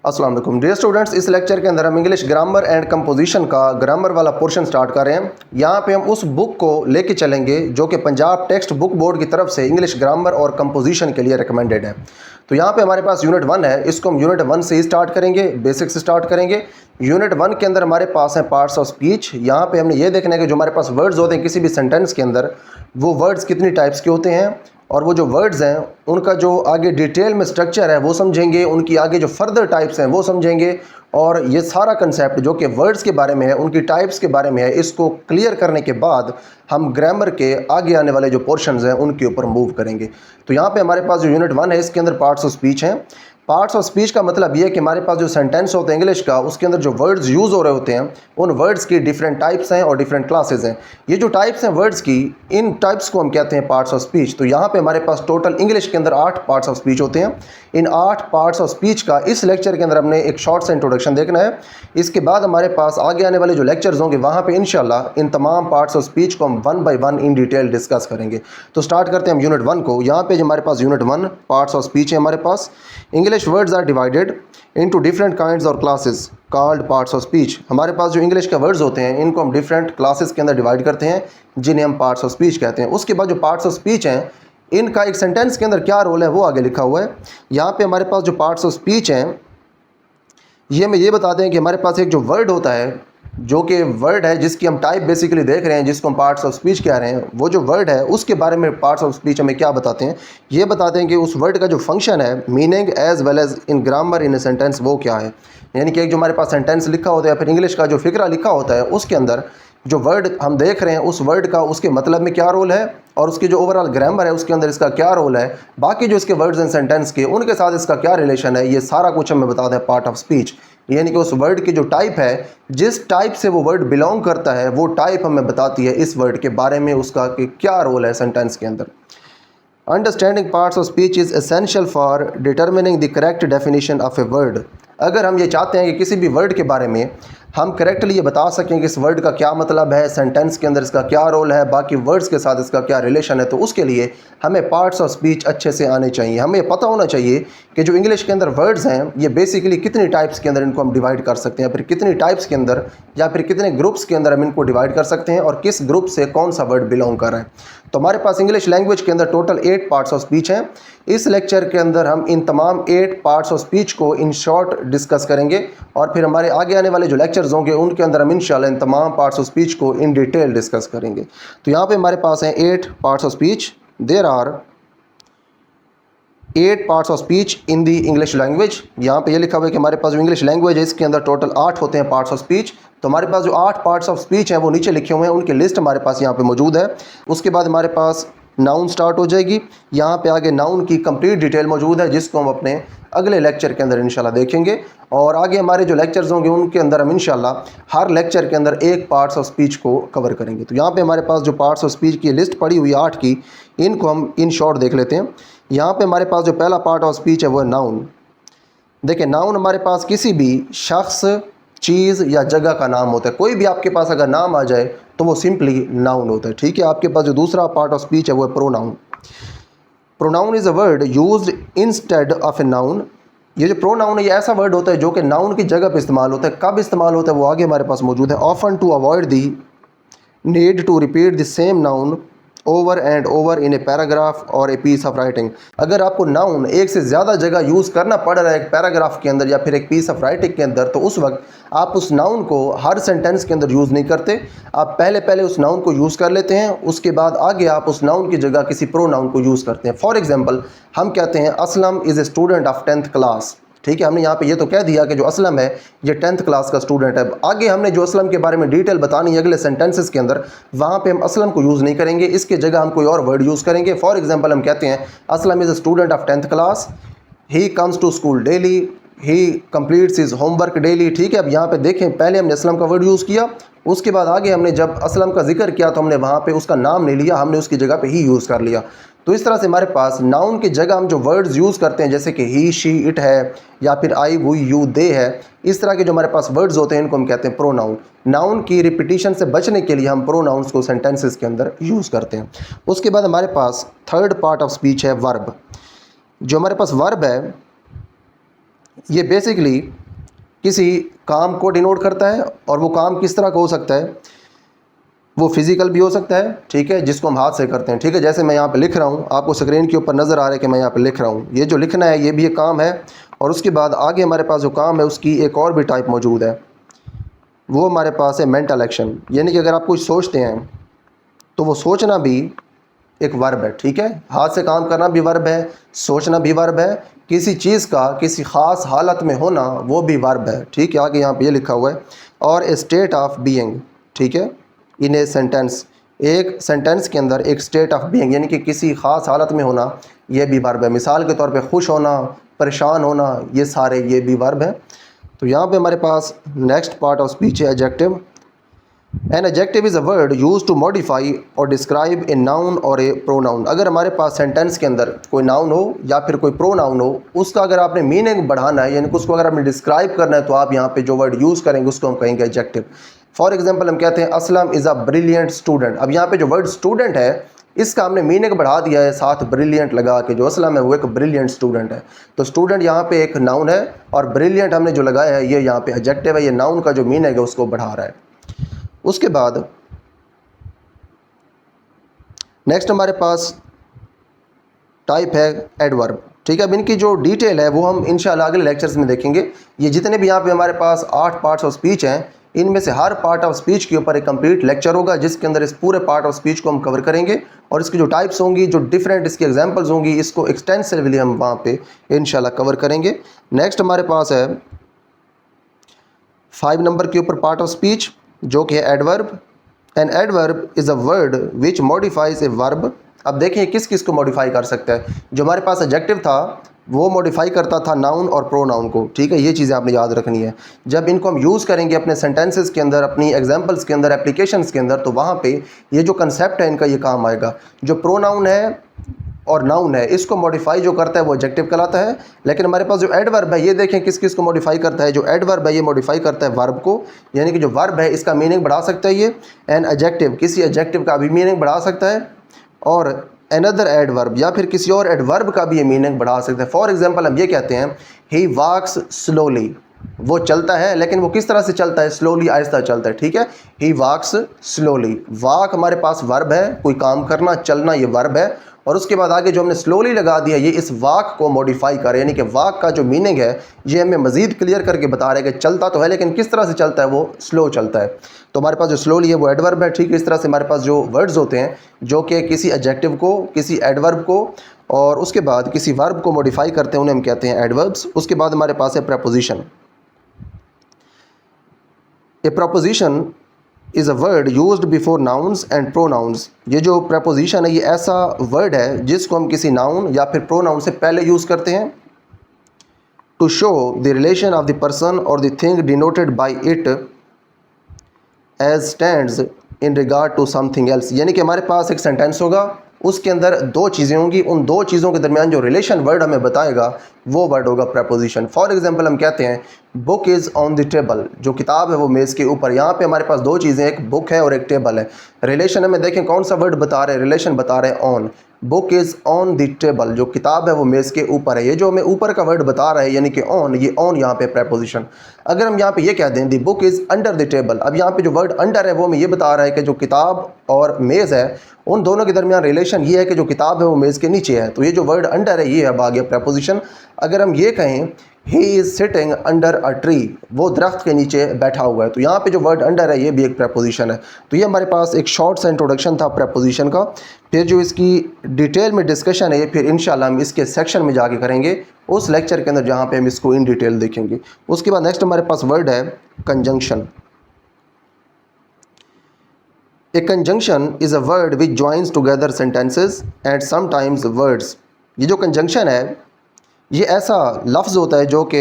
अस्सलाम वालेकुम dear students. इस लेक्चर के अंदर हम इंग्लिश ग्रामर एंड कंपोजिशन का ग्रामर वाला पोर्शन स्टार्ट कर रहे हैं। यहाँ पे हम उस बुक को लेके चलेंगे जो कि पंजाब टेक्स्ट बुक बोर्ड की तरफ से इंग्लिश ग्रामर और कंपोजिशन के लिए रिकमेंडेड है। तो यहाँ पे हमारे पास यूनिट 1 है, इसको हम यूनिट 1 से ही स्टार्ट करेंगे, बेसिक से स्टार्ट करेंगे। यूनिट 1 के अंदर हमारे पास है पार्ट्स ऑफ स्पीच। यहाँ पे हमने ये देखना है कि जो हमारे पास वर्ड्स होते हैं किसी भी सेंटेंस के अंदर, वो वर्ड्स कितनी टाइप्स के होते हैं और वो जो वर्ड्स हैं उनका जो आगे डिटेल में स्ट्रक्चर है वो समझेंगे, उनकी आगे जो फर्दर टाइप्स हैं वो समझेंगे। और ये सारा कंसेप्ट जो कि वर्ड्स के बारे में है, उनकी टाइप्स के बारे में है, इसको क्लियर करने के बाद हम ग्रामर के आगे आने वाले जो पोर्शंस हैं उनके ऊपर मूव करेंगे। तो यहाँ पे हमारे पास जो यूनिट 1 है इसके अंदर पार्ट्स ऑफ स्पीच हैं। पार्ट्स ऑफ स्पीच का मतलब ये है कि हमारे पास जो सेंटेंस होते हैं इंग्लिश का, उसके अंदर जो वर्ड्स यूज़ हो रहे होते हैं उन वर्ड्स की डिफरेंट टाइप्स हैं और डिफरेंट क्लासेस हैं। ये जो टाइप्स हैं वर्ड्स की, इन टाइप्स को हम कहते हैं पार्ट्स ऑफ स्पीच। तो यहाँ पे हमारे पास टोटल इंग्लिश के अंदर 8 पार्ट्स ऑफ स्पीच होते हैं। इन 8 पार्ट्स ऑफ स्पीच का इस लेक्चर के अंदर हमने एक शॉर्ट सा इंट्रोडक्शन देखना है। इसके बाद हमारे पास आगे आने वाले जो लेक्चर्स होंगे वहाँ पे इंशाल्लाह इन तमाम पार्ट्स ऑफ स्पीच को हम 1 बाय 1 इन डिटेल डिस्कस करेंगे। तो स्टार्ट करते हैं हम यूनिट 1 को। यहाँ पे हमारे पास यूनिट 1 पार्ट्स ऑफ स्पीच है। हमारे पास English words are divided into different kinds और classes called parts of speech। हमारे पास जो इंग्लिश के वर्ड्स होते हैं इनको हम डिफरेंट क्लासेस के अंदर डिवाइड करते हैं जिन्हें हम पार्ट्स ऑफ स्पीच कहते हैं। उसके बाद जो पार्ट्स ऑफ स्पीच हैं इनका एक सेंटेंस के अंदर क्या रोल है वो आगे लिखा हुआ है। यहाँ पे हमारे पास जो पार्ट्स ऑफ स्पीच हैं ये हमें ये बताते हैं कि हमारे पास एक जो वर्ड होता है, जो कि वर्ड है जिसकी हम टाइप बेसिकली देख रहे हैं, जिसको हम पार्ट्स ऑफ स्पीच कह रहे हैं, वो जो वर्ड है उसके बारे में पार्ट्स ऑफ स्पीच हमें क्या बताते हैं। ये बताते हैं कि उस वर्ड का जो फंक्शन है, meaning as well as in grammar in a sentence, वो क्या है। यानी कि एक जो हमारे पास सेंटेंस लिखा होता है, फिर इंग्लिश का जो फिक्रा लिखा होता है, उसके अंदर जो वर्ड हम देख रहे हैं उस वर्ड का उसके मतलब में क्या रोल है और उसकी जो ओवरऑल ग्रामर है उसके अंदर इसका क्या रोल है, बाकी जो इसके वर्ड्स एंड सेंटेंस के उनके साथ इसका क्या रिलेशन है, ये सारा कुछ हमें बताता है पार्ट ऑफ स्पीच। यानी कि उस वर्ड की जो टाइप है, जिस टाइप से वो वर्ड बिलोंग करता है, वो टाइप हमें बताती है इस वर्ड के बारे में, उसका कि क्या रोल है सेंटेंस के अंदर। Understanding parts of speech is essential for determining the correct definition of a word. अगर हम ये चाहते हैं कि किसी भी वर्ड के बारे में हम करेक्टली ये बता सकें कि इस वर्ड का क्या मतलब है, सेंटेंस के अंदर इसका क्या रोल है, बाकी वर्ड्स के साथ इसका क्या रिलेशन है, तो उसके लिए हमें पार्ट्स ऑफ स्पीच अच्छे से आने चाहिए। हमें पता होना चाहिए कि जो इंग्लिश के अंदर वर्ड्स हैं ये बेसिकली कितनी टाइप्स के अंदर इनको हम डिवाइड कर सकते हैं, फिर कितनी टाइप्स के अंदर या फिर कितने ग्रुप्स के अंदर हम इनको डिवाइड कर सकते हैं और किस ग्रुप से कौन सा वर्ड बिलोंग कर रहा है। तो हमारे पास इंग्लिश लैंग्वेज के अंदर टोटल 8 पार्ट्स ऑफ स्पीच हैं। इस लेक्चर के अंदर हम इन तमाम 8 पार्ट्स ऑफ स्पीच को इन शॉर्ट डिस्कस करेंगे और फिर हमारे आगे आने वाले जो लेक्चर्स होंगे उनके अंदर हम इंशाल्लाह इन तमाम पार्ट्स ऑफ स्पीच को इन डिटेल डिस्कस करेंगे। तो यहाँ पे हमारे पास हैं 8 parts of speech. There are 8 parts of speech in the English language. यहाँ पे ये लिखा हुआ है कि हमारे पास जो इंग्लिश लैंग्वेज है इसके अंदर टोटल 8 होते हैं पार्ट्स ऑफ स्पीच। तो हमारे पास जो 8 पार्ट्स ऑफ स्पीच हैं वो नीचे लिखे हुए हैं, उनकी लिस्ट हमारे पास यहाँ पे मौजूद है। उसके बाद हमारे पास नाउन स्टार्ट हो जाएगी। यहाँ पे आगे नाउन की कंप्लीट डिटेल मौजूद है जिसको हम अपने अगले लेक्चर के अंदर इंशाल्लाह देखेंगे। और आगे हमारे जो लेक्चर्स होंगे उनके अंदर हम इंशाल्लाह हर लेक्चर के अंदर एक पार्ट्स ऑफ स्पीच को कवर करेंगे। तो यहाँ पे हमारे पास जो पार्ट्स ऑफ स्पीच की लिस्ट पड़ी हुई है 8 की, इनको हम इन शॉर्ट देख लेते हैं। यहाँ पे हमारे पास जो पहला पार्ट ऑफ स्पीच है वो है नाउन। देखिए, नाउन हमारे पास किसी भी शख्स, चीज़ या जगह का नाम होता है। कोई भी आपके पास अगर नाम आ जाए तो वो सिंपली नाउन होता है। ठीक है, आपके पास जो दूसरा पार्ट ऑफ स्पीच है वो है pronoun. Pronoun is a word used instead of a noun. ये जो प्रोनाउन है ये ऐसा वर्ड होता है जो कि नाउन की जगह पे इस्तेमाल होता है। कब इस्तेमाल होता है वो आगे हमारे पास मौजूद है। Often to avoid the need to repeat the same noun over and over in a paragraph और ए पीस ऑफ राइटिंग। अगर आपको नाउन एक से ज़्यादा जगह यूज़ करना पड़ रहा है एक पैराग्राफ के अंदर या फिर एक पीस ऑफ राइटिंग के अंदर, तो उस वक्त आप उस नाउन को हर सेंटेंस के अंदर यूज़ नहीं करते। आप पहले उस नाउन को यूज़ कर लेते हैं, उसके बाद आगे आप उस नाउन की जगह किसी प्रोनाउन को यूज़ करते हैं। फॉर एग्जाम्पल हम कहते हैं Aslam is a student of 10th class. ठीक है, हमने यहाँ पे ये तो कह दिया कि जो असलम है ये 10th क्लास का स्टूडेंट है। आगे हमने जो असलम के बारे में डिटेल बतानी है अगले सेंटेंसेस के अंदर, वहाँ पे हम असलम को यूज़ नहीं करेंगे, इसके जगह हम कोई और वर्ड यूज़ करेंगे। फॉर एग्जांपल हम कहते हैं Aslam is a student of 10th class, he comes to school daily, he completes his homework daily. ठीक है, अब यहाँ पे देखें पहले हमने असलम का वर्ड यूज़ किया, उसके बाद आगे हमने जब असलम का जिक्र किया तो हमने वहाँ पे उसका नाम नहीं लिया, हमने उसकी जगह पे ही यूज़ कर लिया। तो इस तरह से हमारे पास नाउन की जगह हम जो वर्ड्स यूज़ करते हैं जैसे कि ही, शी, इट है या फिर आई, वो, यू, दे है, इस तरह के जो हमारे पास वर्ड्स होते हैं इनको हम कहते हैं प्रोनाउन। नाउन की रिपीटिशन से बचने के लिए हम प्रोनाउंस को सेंटेंसेस के अंदर यूज़ करते हैं। उसके बाद हमारे पास थर्ड पार्ट ऑफ स्पीच है वर्ब। जो हमारे पास वर्ब है ये बेसिकली किसी काम को डिनोट करता है, और वो काम किस तरह का हो सकता है, वो फिज़िकल भी हो सकता है, ठीक है, जिसको हम हाथ से करते हैं, ठीक है। जैसे मैं यहाँ पे लिख रहा हूँ, आपको स्क्रीन के ऊपर नज़र आ रहा है कि मैं यहाँ पे लिख रहा हूँ, ये जो लिखना है ये भी एक काम है। और उसके बाद आगे हमारे पास जो काम है उसकी एक और भी टाइप मौजूद है, वो हमारे पास है मेंटल एक्शन, यानी कि अगर आप कुछ सोचते हैं तो वो सोचना भी एक वर्ब है, ठीक है। हाथ से काम करना भी वर्ब है, सोचना भी वर्ब है, किसी चीज़ का किसी ख़ास हालत में होना वो भी वर्ब है, ठीक है। आगे यहाँ पे ये लिखा हुआ है, और ए स्टेट ऑफ बीइंग, ठीक है, इन ए सेंटेंस, एक सेंटेंस के अंदर एक स्टेट ऑफ बीइंग यानी कि किसी ख़ास हालत में होना, ये भी वर्ब है। मिसाल के तौर पे खुश होना, परेशान होना, ये सारे ये भी वर्ब हैं। तो यहाँ पे हमारे पास नेक्स्ट पार्ट ऑफ स्पीच है adjective. An adjective is a word use to modify और डिस्क्राइब ए नाउन और ए प्रोनाउन। अगर हमारे पास सेंटेंस के अंदर कोई नाउन हो या फिर कोई प्रोनाउन हो, उसका अगर आपने मीनिंग बढ़ाना है, यानी कि उसको अगर आपने डिस्क्राइब करना है, तो आप यहाँ पे जो वर्ड यूज़ करेंगे उसको हम कहेंगे एडजेक्टिव। फॉर एग्जाम्पल हम कहते हैं Aslam is a brilliant student. अब यहाँ पे जो वर्ड स्टूडेंट है इसका हमने मीनिंग बढ़ा दिया है साथ ब्रिलियंट लगा के, जो असलम है वो एक ब्रिलियंट स्टूडेंट है। तो स्टूडेंट यहाँ पे एक नाउन है, और ब्रिलियंट हमने जो लगाया है ये यहाँ पे एडजेक्टिव है, ये नाउन का जो मीनिंग है उसको बढ़ा रहा है। उसके बाद नेक्स्ट हमारे पास टाइप है एडवर्ब, ठीक है। अब इनकी जो डिटेल है वो हम इंशाल्लाह अगले लेक्चर्स में देखेंगे। ये जितने भी यहाँ पे हमारे पास 8 पार्ट्स ऑफ स्पीच हैं, इनमें से हर पार्ट ऑफ स्पीच के ऊपर एक कंप्लीट लेक्चर होगा, जिसके अंदर इस पूरे पार्ट ऑफ स्पीच को हम कवर करेंगे, और इसकी जो टाइप्स होंगी, जो डिफरेंट इसकी एग्जांपल्स होंगी, इसको एक्सटेंसिवली हम वहाँ पे इंशाल्लाह कवर करेंगे। नेक्स्ट हमारे पास है 5 नंबर के ऊपर पार्ट ऑफ स्पीच, जो कि है adverb. An adverb is a word which modifies a verb. अब देखिए किस किस को मॉडिफाई कर सकता है। जो हमारे पास एडजेक्टिव था वो मॉडिफाई करता था नाउन और प्रोनाउन को, ठीक है। ये चीज़ें आपने याद रखनी है। जब इनको हम यूज़ करेंगे अपने सेंटेंसेस के अंदर, अपनी एग्जांपल्स के अंदर, एप्लीकेशंस के अंदर, तो वहाँ पे ये जो कंसेप्ट है इनका ये काम आएगा। जो प्रोनाउन है और नाउन है इसको मॉडिफाई जो करता है वो एडजेक्टिव कहलाता है। लेकिन हमारे पास जो एडवर्ब है, ये देखें किस किस को मॉडिफाई करता है। जो एडवर्ब है ये मॉडिफाई करता है वर्ब को, यानी कि जो वर्ब है इसका मीनिंग बढ़ा सकता है ये। एन एडजेक्टिव किसी एडजेक्टिव का भी मीनिंग बढ़ा सकता है, और अनदर एडवर्ब या फिर किसी और एडवर्ब का भी ये मीनिंग बढ़ा सकते हैं। फॉर एग्जांपल हम ये कहते हैं ही वॉक्स स्लोली, वो चलता है, लेकिन वो किस तरह से चलता है, स्लोली, आहिस्ता चलता है, ठीक है। ही वॉक्स स्लोली, वॉक हमारे पास वर्ब है, कोई काम करना, चलना, ये वर्ब है। और उसके बाद आगे जो हमने स्लोली लगा दिया, ये इस वाक को मॉडिफाई करे, यानी कि वाक का जो मीनिंग है ये हमें मज़ीद क्लियर करके बता रहे हैं कि चलता तो है लेकिन किस तरह से चलता है, वो स्लो चलता है। तो हमारे पास जो स्लोली है वो एडवर्ब है, ठीक है। इस तरह से हमारे पास जो वर्ड्स होते हैं जो कि किसी एडजेक्टिव को, किसी एडवर्ब को और उसके बाद किसी वर्ब को मॉडिफाई करते हैं, उन्हें हम कहते हैं एडवर्ब्स। उसके बाद हमारे पास है preposition. A preposition is a word used before nouns and pronouns. ये जो प्रपोजिशन है ये ऐसा वर्ड है जिसको हम किसी नाउन या फिर प्रोनाउन से पहले यूज़ करते हैं, to show the relation of the person और the thing denoted by it as stands in regard to something else. यानी कि हमारे पास एक सेंटेंस होगा, उसके अंदर दो चीज़ें होंगी, उन दो चीज़ों के दरमियान जो रिलेशन वर्ड हमें बताएगा वो वर्ड होगा प्रपोजिशन। फॉर एग्जांपल हम कहते हैं book is on the table, जो किताब है वो मेज़ के ऊपर। यहाँ पे हमारे पास दो चीज़ें, एक बुक है और एक टेबल है। रिलेशन हमें देखें कौन सा वर्ड बता रहे हैं, रिलेशन बता रहे हैं on. Book is on the table, जो किताब है वो मेज़ के ऊपर है। ये जो हमें ऊपर का वर्ड बता रहा है यानी कि ऑन, ये ऑन यहाँ पे प्रपोजिशन। अगर हम यहाँ पे ये कह दें the book is under the table, अब यहाँ पे जो वर्ड अंडर है वो हमें ये बता रहा है कि जो किताब और मेज़ है उन दोनों के दरमियान रिलेशन ये है कि जो किताब है वो मेज़ के नीचे है। तो ये जो वर्ड अंडर है ये अब आ गया प्रपोजिशन। अगर हम ये कहें he is sitting under a tree, वो दरख्त के नीचे बैठा हुआ है, तो यहाँ पे जो वर्ड अंडर है ये भी एक प्रपोजिशन है। तो ये हमारे पास एक शॉर्ट सा इंट्रोडक्शन था प्रपोजिशन का। फिर जो इसकी डिटेल में डिस्कशन है ये फिर इंशाल्लाह हम इसके सेक्शन में जाके करेंगे, उस लेक्चर के अंदर जहाँ पे हम इसको इन डिटेल देखेंगे। उसके बाद नेक्स्ट हमारे पास वर्ड है conjunction. A conjunction is a word which joins together sentences and sometimes words। ये जो कंजंक्शन है ये ऐसा लफ्ज़ होता है जो कि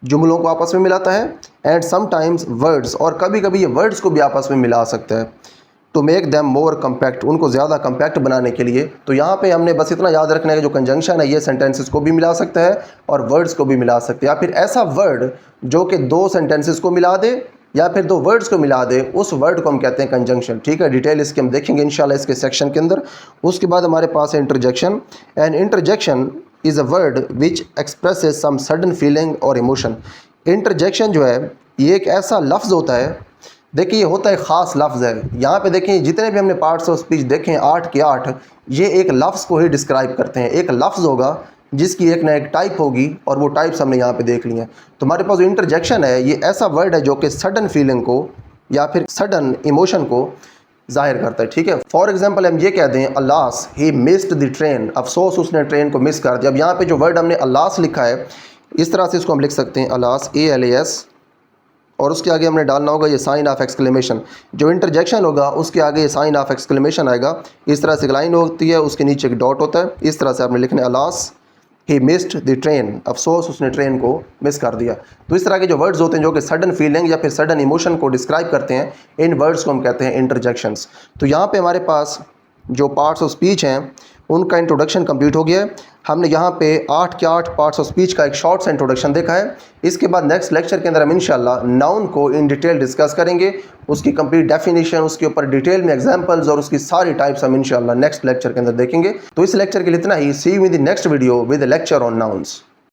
जुमलों को आपस में मिलाता है, एंड समटाइम्स वर्ड्स, और कभी कभी ये वर्ड्स को भी आपस में मिला सकता है, to make them more compact, उनको ज़्यादा कम्पैक्ट बनाने के लिए। तो यहाँ पे हमने बस इतना याद रखना है कि जो कंजंक्शन है ये सेंटेंसेस को भी मिला सकता है और वर्ड्स को भी मिला सकता है, या फिर ऐसा वर्ड जो कि दो सेंटेंसेस को मिला दे या फिर दो वर्ड्स को मिला दे, उस वर्ड को हम कहते हैं कंजंक्शन, ठीक है। डिटेल इसके हम देखेंगे इंशाल्लाह इसके सेक्शन के अंदर। उसके बाद हमारे पास है interjection. And interjection is a word which expresses some sudden feeling और इमोशन। इंटरजेक्शन जो है ये एक ऐसा लफ्ज़ होता है, देखिए ये होता है ख़ास लफ्ज़ है। यहाँ पे देखें जितने भी हमने पार्ट्स ऑफ स्पीच देखें 8 के 8 ये एक लफ्ज़ को ही डिस्क्राइब करते हैं। एक लफ्ज़ होगा जिसकी एक ना एक टाइप होगी और वो टाइप्स हमने यहाँ पे देख ली हैं। तो हमारे पास जो इंटरजेक्शन है ये ऐसा वर्ड है जो कि सडन फीलिंग को या फिर सडन इमोशन को ज़ाहिर करता है। ठीक है, फॉर एग्जांपल हम ये कह दें अल्लास ही मिस्ड द ट्रेन, अफसोस उसने ट्रेन को मिस कर दिया। अब यहाँ पे जो वर्ड हमने अल्लास लिखा है इस तरह से इसको हम लिख सकते हैं अलास ALAS, और उसके आगे हमने डालना होगा ये साइन ऑफ एक्सक्लेमेशन। जो इंटरजेक्शन होगा उसके आगे ये साइन ऑफ एक्सक्लेमेशन आएगा। इस तरह से एक लाइन होती है, उसके नीचे एक डॉट होता है। इस तरह से आपने लिखना है alas he missed the train, अफसोस उसने ट्रेन को मिस कर दिया। तो इस तरह के जो वर्ड्स होते हैं जो कि सडन फीलिंग या फिर सडन इमोशन को डिस्क्राइब करते हैं, इन वर्ड्स को हम कहते हैं इंटरजेक्शंस। तो यहाँ पे हमारे पास जो पार्ट्स ऑफ स्पीच हैं उनका इंट्रोडक्शन कंप्लीट हो गया है। हमने यहाँ पे 8 के 8 पार्ट्स ऑफ स्पीच का एक शॉर्ट सा इंट्रोडक्शन देखा है। इसके बाद नेक्स्ट लेक्चर के अंदर हम इंशाल्लाह नाउन को इन डिटेल डिस्कस करेंगे, उसकी कंप्लीट डेफिनेशन, उसके ऊपर डिटेल में एग्जांपल्स और उसकी सारी टाइप्स हम इंशाल्लाह नेक्स्ट लेक्चर के अंदर देखेंगे। तो इस लेक्चर के लिए इतना ही। See you in the next video with lecture on nouns.